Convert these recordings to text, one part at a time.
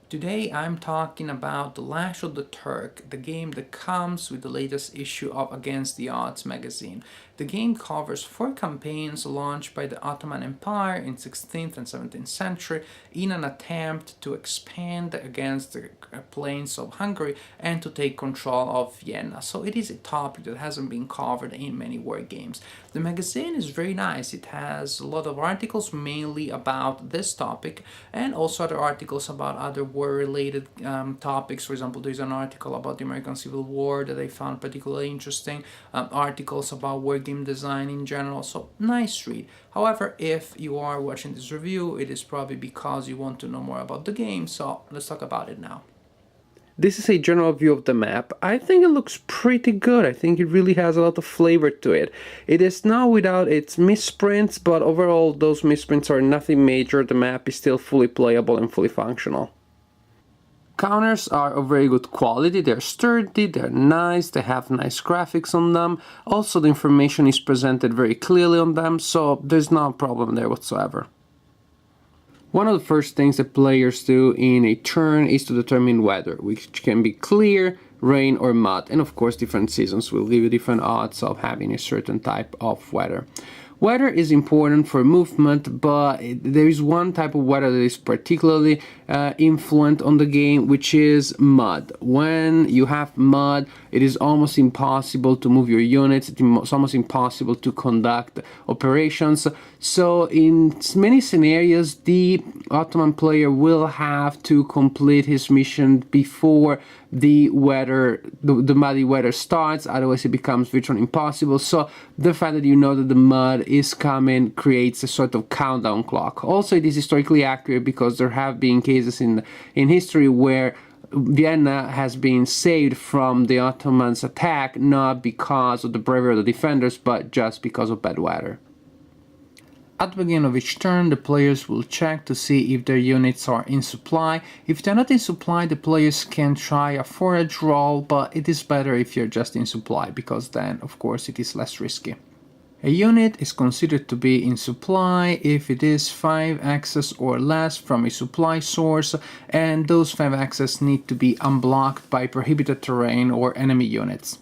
Today I'm talking about the Lash of the Turk, the game that comes with the latest issue of Against the Odds magazine. The game covers 4 campaigns launched by the Ottoman Empire in 16th and 17th century in an attempt to expand against the plains of Hungary and to take control of Vienna. So it is a topic that hasn't been covered in many war games. The magazine is very nice. It has a lot of articles mainly about this topic and also other articles about other war-related topics. For example, there's an article about the American Civil War that I found particularly interesting, articles about war game design in general, so nice read. However, if you are watching this review, it is probably because you want to know more about the game, so let's talk about it now. This is a general view of the map. I think it looks pretty good. I think it really has a lot of flavor to it. It is now without its misprints, but overall those misprints are nothing major. The map is still fully playable and fully functional. Counters are of very good quality, they're sturdy, they're nice, they have nice graphics on them. Also the information is presented very clearly on them, so there's no problem there whatsoever. One of the first things that players do in a turn is to determine weather, which can be clear, rain or mud, and of course different seasons will give you different odds of having a certain type of weather. Weather is important for movement, but there is one type of weather that is particularly influent on the game, which is mud. When you have mud, it is almost impossible to move your units, it's almost impossible to conduct operations. So in many scenarios, the Ottoman player will have to complete his mission before the muddy weather starts, otherwise it becomes virtually impossible. So the fact that you know that the mud is coming creates a sort of countdown clock. Also, it is historically accurate because there have been cases in history where Vienna has been saved from the Ottomans' attack, not because of the bravery of the defenders, but just because of bad weather. At the beginning of each turn, the players will check to see if their units are in supply. If they're not in supply, the players can try a forage roll, but it is better if you're just in supply, because then, of course, it is less risky. A unit is considered to be in supply if it is 5 axes or less from a supply source, and those 5 axes need to be unblocked by prohibited terrain or enemy units.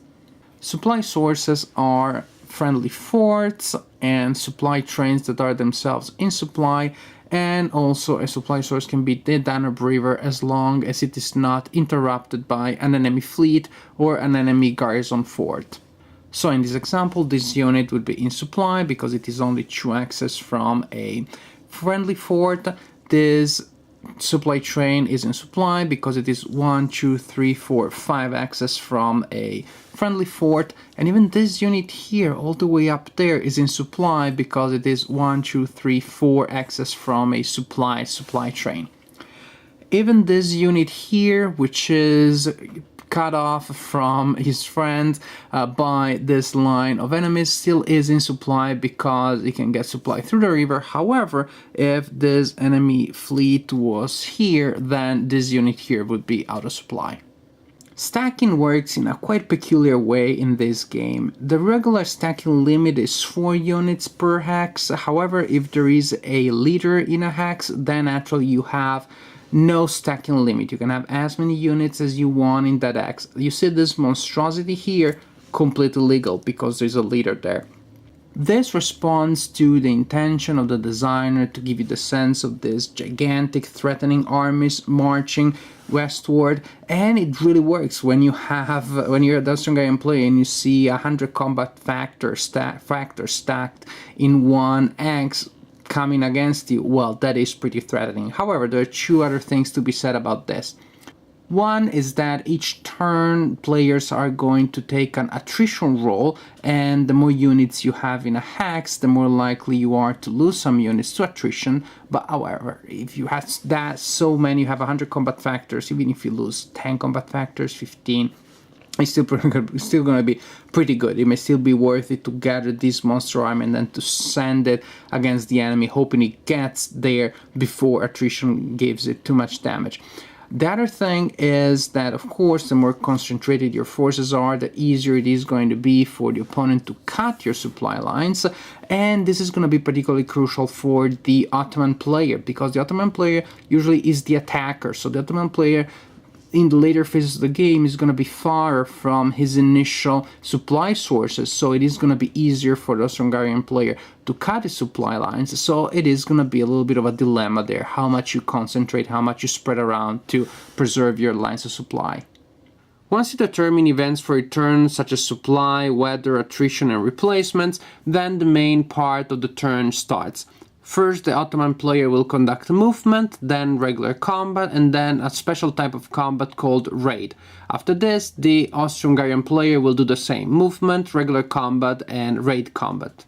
Supply sources are friendly forts and supply trains that are themselves in supply, and also a supply source can be the Danube River as long as it is not interrupted by an enemy fleet or an enemy garrison fort. So in this example, this unit would be in supply because it is only 2 axes from a friendly fort. This supply train is in supply because it is 1, 2, 3, 4, 5 axes from a friendly fort, and even this unit here all the way up there is in supply because it is 1, 2, 3, 4 axes from a supply train. Even this unit here, which is cut off from his friend by this line of enemies, still is in supply because it can get supply through the river. However, if this enemy fleet was here, then this unit here would be out of supply. Stacking works in a quite peculiar way in this game. The regular stacking limit is 4 units per hex. However, if there is a leader in a hex, then actually you have no stacking limit. You can have as many units as you want in that hex. You see this monstrosity here, completely legal because there's a leader there. This responds to the intention of the designer to give you the sense of this gigantic threatening armies marching westward, and it really works when you're a Austrian player and you see 100 combat factors stacked in one X coming against you. Well, that is pretty threatening. However, there are 2 other things to be said about this. One is that each turn players are going to take an attrition roll, and the more units you have in a hex, the more likely you are to lose some units to attrition. But however, if you have that so many, you have 100 combat factors, even if you lose 10 combat factors, 15, it's still going to be pretty good. It may still be worth it to gather this monster army and then to send it against the enemy, hoping it gets there before attrition gives it too much damage. The other thing is that, of course, the more concentrated your forces are, the easier it is going to be for the opponent to cut your supply lines. And this is going to be particularly crucial for the Ottoman player, because the Ottoman player usually is the attacker. So the Ottoman player in the later phases of the game is going to be far from his initial supply sources, so it is going to be easier for the Austro-Hungarian player to cut his supply lines. So it is going to be a little bit of a dilemma there, how much you concentrate, how much you spread around to preserve your lines of supply. Once you determine events for a turn, such as supply, weather, attrition, and replacements, then the main part of the turn starts. First, the Ottoman player will conduct a movement, then regular combat, and then a special type of combat called raid. After this, the Austro-Hungarian player will do the same: movement, regular combat, and raid combat.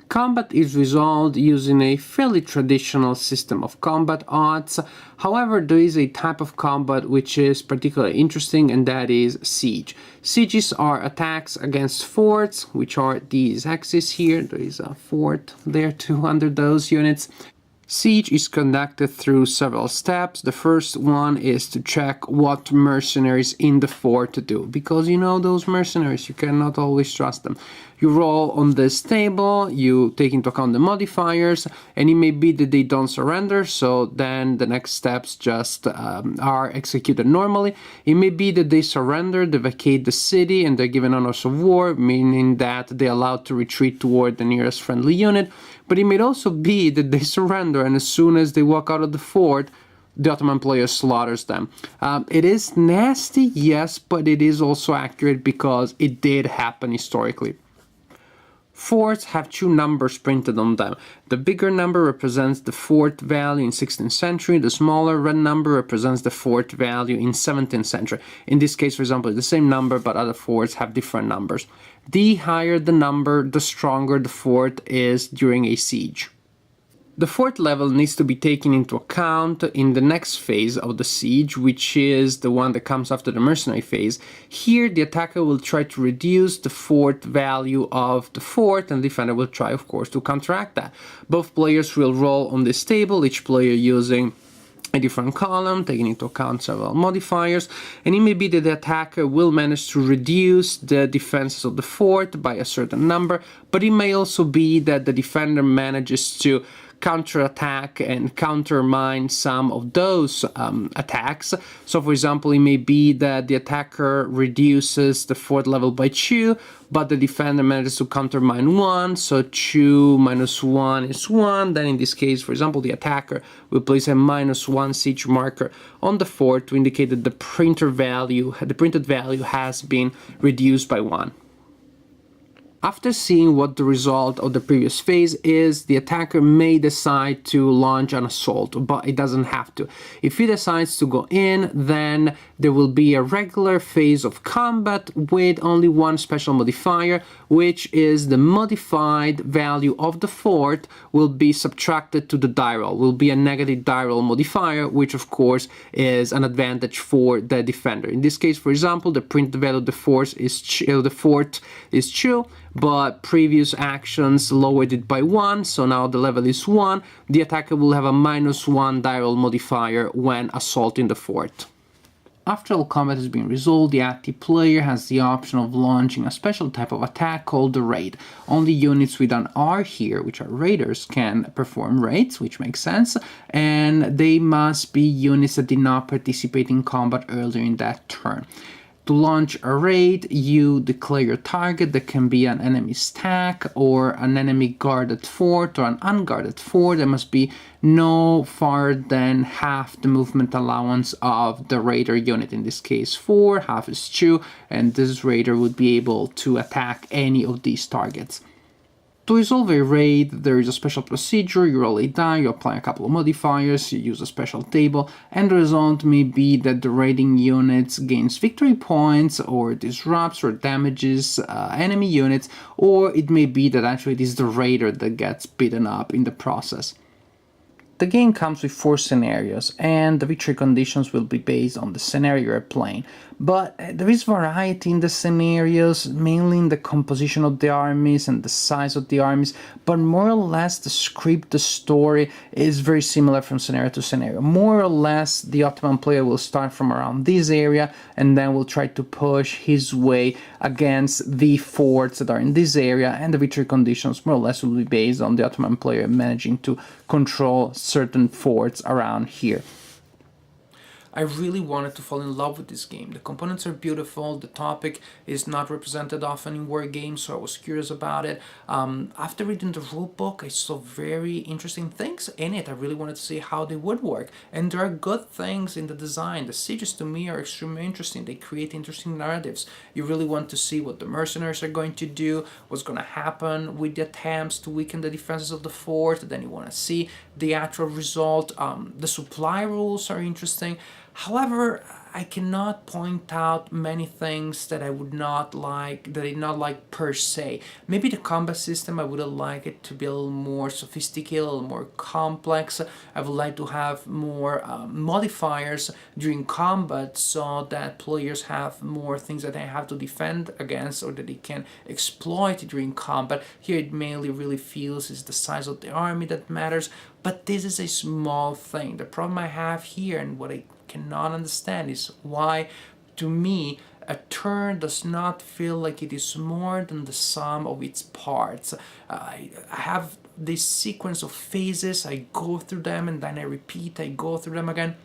Combat is resolved using a fairly traditional system of combat odds. However, there is a type of combat which is particularly interesting, and that is siege. Sieges are attacks against forts, which are these axes here. There is a fort there too under those units. Siege is conducted through several steps. The first one is to check what mercenaries in the fort to do, because you know those mercenaries, you cannot always trust them. You roll on this table, you take into account the modifiers, and it may be that they don't surrender, so then the next steps just are executed normally. It may be that they surrender, they vacate the city, and they're given honors of war, meaning that they're allowed to retreat toward the nearest friendly unit. But it may also be that they surrender, and as soon as they walk out of the fort, the Ottoman player slaughters them. It is nasty, yes, but it is also accurate because it did happen historically. Forts have two numbers printed on them. The bigger number represents the fort value in 16th century, the smaller red number represents the fort value in 17th century. In this case, for example, it's the same number, but other forts have different numbers. The higher the number, the stronger the fort is during a siege. The fort level needs to be taken into account in the next phase of the siege, which is the one that comes after the mercenary phase. Here, the attacker will try to reduce the fort value of the fort, and the defender will try, of course, to counteract that. Both players will roll on this table, each player using a different column, taking into account several modifiers, and it may be that the attacker will manage to reduce the defenses of the fort by a certain number, but it may also be that the defender manages to counterattack and countermine some of those attacks. So for example, it may be that the attacker reduces the fort level by 2, but the defender manages to countermine 1, so 2 minus 1 is 1. Then in this case, for example, the attacker will place a -1 siege marker on the fort to indicate that the printed value has been reduced by 1. After seeing what the result of the previous phase is, the attacker may decide to launch an assault, but it doesn't have to. If he decides to go in, then there will be a regular phase of combat with only one special modifier, which is the modified value of the fort will be subtracted to the die roll, will be a negative die roll modifier, which of course is an advantage for the defender. In this case, for example, the printed value of the fort is 2, but previous actions lowered it by 1, so now the level is 1. The attacker will have a -1 die roll modifier when assaulting the fort. After all combat has been resolved, the active player has the option of launching a special type of attack called the raid. Only units with an R here, which are raiders, can perform raids, which makes sense, and they must be units that did not participate in combat earlier in that turn. To launch a raid, you declare your target. That can be an enemy stack or an enemy guarded fort or an unguarded fort. There must be no farther than half the movement allowance of the raider unit. In this case 4, half is 2, and this raider would be able to attack any of these targets. To resolve a raid, there is a special procedure. You roll a die, you apply a couple of modifiers, you use a special table, and the result may be that the raiding units gains victory points or disrupts or damages enemy units, or it may be that actually it is the raider that gets beaten up in the process. the game comes with 4 scenarios, and the victory conditions will be based on the scenario you're playing. But there is variety in the scenarios, mainly in the composition of the armies and the size of the armies, but more or less the script, the story is very similar from scenario to scenario. More or less, the Ottoman player will start from around this area and then will try to push his way against the forts that are in this area, and the victory conditions more or less will be based on the Ottoman player managing to control certain forts around here. I really wanted to fall in love with this game. The components are beautiful, the topic is not represented often in war games, so I was curious about it. After reading the rulebook, I saw very interesting things in it. I really wanted to see how they would work. And there are good things in the design. The sieges to me are extremely interesting. They create interesting narratives. You really want to see what the mercenaries are going to do, what's going to happen with the attempts to weaken the defenses of the fort. Then you want to see the actual result. The supply rules are interesting. However, I cannot point out many things that I would not like, that I not like per se. Maybe the combat system, I would like it to be a little more sophisticated, a little more complex. I would like to have more modifiers during combat so that players have more things that they have to defend against or that they can exploit during combat. Here it mainly really feels is the size of the army that matters, but this is a small thing. The problem I have here and what I cannot understand is why, to me, a turn does not feel like it is more than the sum of its parts. I have this sequence of phases, I go through them and then I repeat, I go through them again.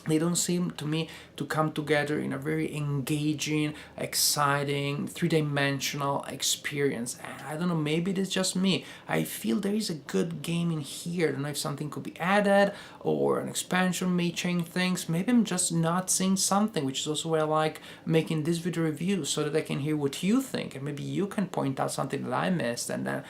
They don't seem to me to come together in a very engaging, exciting, three-dimensional experience. And I don't know, maybe it is just me. I feel there is a good game in here. I don't know if something could be added or an expansion may change things. Maybe I'm just not seeing something, which is also why I like making this video review so that I can hear what you think and maybe you can point out something that I missed, and then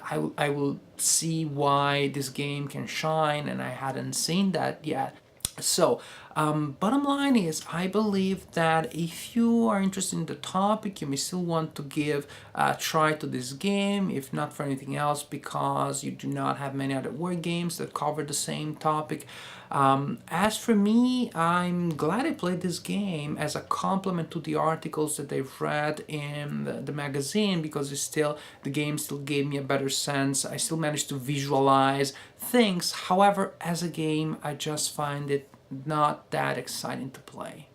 I will see why this game can shine and I hadn't seen that yet. So, bottom line is, I believe that if you are interested in the topic, you may still want to give a try to this game, if not for anything else, because you do not have many other war games that cover the same topic. As for me, I'm glad I played this game as a complement to the articles that I've read in the magazine, because the game still gave me a better sense. I still managed to visualize things. However, as a game, I just find it not that exciting to play.